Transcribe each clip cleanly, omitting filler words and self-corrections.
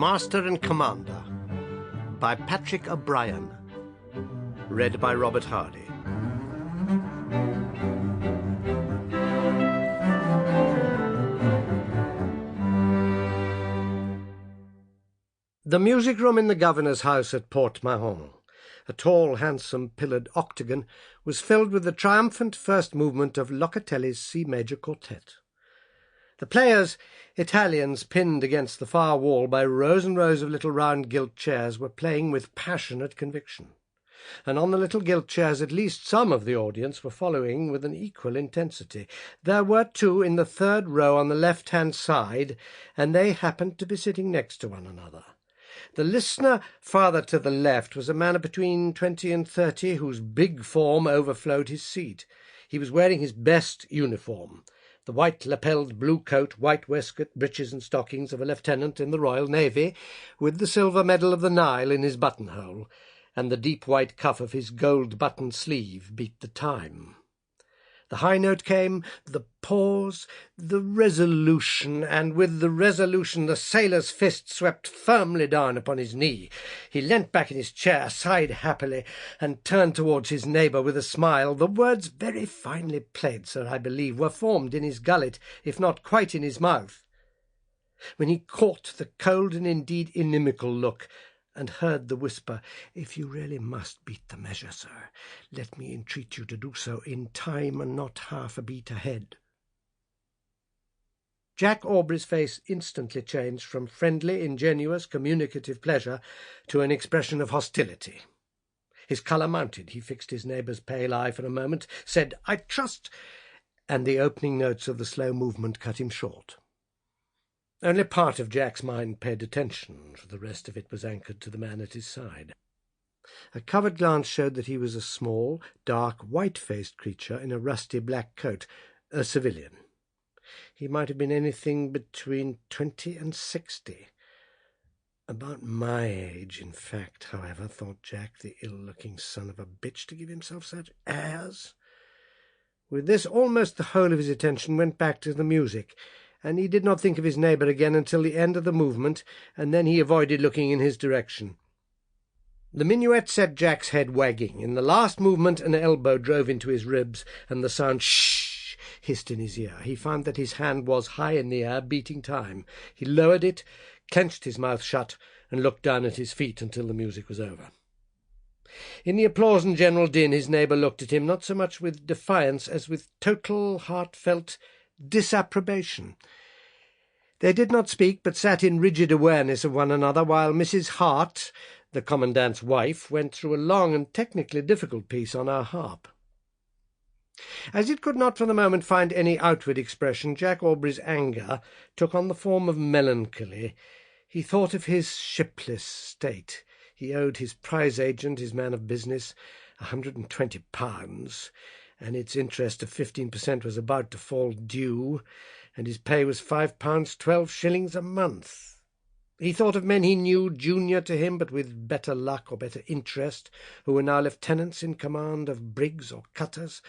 Master and Commander by Patrick O'Brien. Read by Robert Hardy. The music room in the governor's house at Port Mahon, a tall, handsome, pillared octagon, was filled with the triumphant first movement of Locatelli's C major quartet. The players, Italians pinned against the far wall by rows and rows of little round gilt chairs, were playing with passionate conviction, and on the little gilt chairs at least some of the audience were following with an equal intensity. There were two in the third row on the left-hand side, and they happened to be sitting next to one another. The listener farther to the left was a man of between 20 and 30, whose big form overflowed his seat. He was wearing his best uniform, the white lapelled blue coat, white waistcoat, breeches and stockings of a lieutenant in the Royal Navy, with the silver medal of the Nile in his buttonhole, and the deep white cuff of his gold-buttoned sleeve beat the time. The high note came, the pause, the resolution, and with the resolution the sailor's fist swept firmly down upon his knee. He leant back in his chair, sighed happily, and turned towards his neighbour with a smile. The words, "Very finely played, sir, I believe," were formed in his gullet, if not quite in his mouth, when he caught the cold and indeed inimical look, and heard the whisper, "If you really must beat the measure, sir, let me entreat you to do so in time and not half a beat ahead." Jack Aubrey's face instantly changed from friendly, ingenuous, communicative pleasure to an expression of hostility. His colour mounted. He fixed his neighbour's pale eye for a moment, said, "I trust," and the opening notes of the slow movement cut him short. Only part of Jack's mind paid attention, for the rest of it was anchored to the man at his side. A covert glance showed that he was a small, dark, white-faced creature in a rusty black coat, a civilian. He might have been anything between 20 and 60. About my age, in fact, however, thought Jack, the ill-looking son of a bitch to give himself such airs. With this, almost the whole of his attention went back to the music, and he did not think of his neighbour again until the end of the movement, and then he avoided looking in his direction. The minuet set Jack's head wagging. In the last movement an elbow drove into his ribs, and the sound "shh" hissed in his ear. He found that his hand was high in the air, beating time. He lowered it, clenched his mouth shut, and looked down at his feet until the music was over. In the applause and general din his neighbour looked at him, not so much with defiance as with total, heartfelt disapprobation. They did not speak, but sat in rigid awareness of one another, while Mrs. Hart, the commandant's wife, went through a long and technically difficult piece on her harp. As it could not for the moment find any outward expression, Jack Aubrey's anger took on the form of melancholy. He thought of his shipless state. He owed his prize agent, his man of business, £120, and its interest of 15% was about to fall due, and his pay was £5 12 a month. He thought of men he knew, junior to him, but with better luck or better interest, who were now lieutenants in command of brigs or cutters,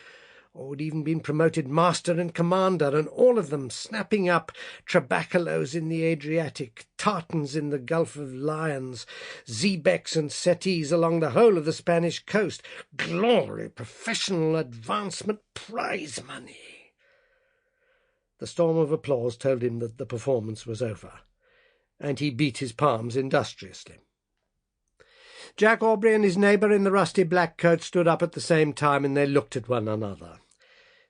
or had even been promoted master and commander, and all of them snapping up trabacalos in the Adriatic, tartans in the Gulf of Lions, xebecs and settees along the whole of the Spanish coast. Glory, professional advancement, prize money. The storm of applause told him that the performance was over, and he beat his palms industriously. Jack Aubrey and his neighbour in the rusty black coat stood up at the same time, and they looked at one another.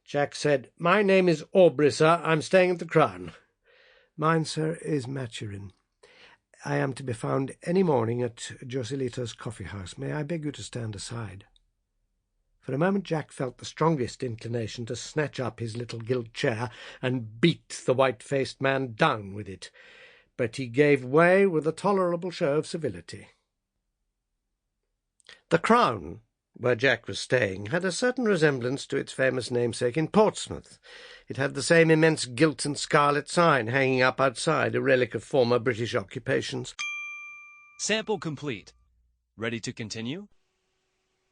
Jack said, "My name is Aubrey, sir. I'm staying at the Crown." "Mine, sir, is Maturin. I am to be found any morning at Joselito's coffee-house. May I beg you to stand aside?" For a moment Jack felt the strongest inclination to snatch up his little gilt chair and beat the white-faced man down with it, but he gave way with a tolerable show of civility. The Crown, where Jack was staying, had a certain resemblance to its famous namesake in Portsmouth. It had the same immense gilt and scarlet sign hanging up outside, a relic of former British occupations. Sample complete. Ready to continue?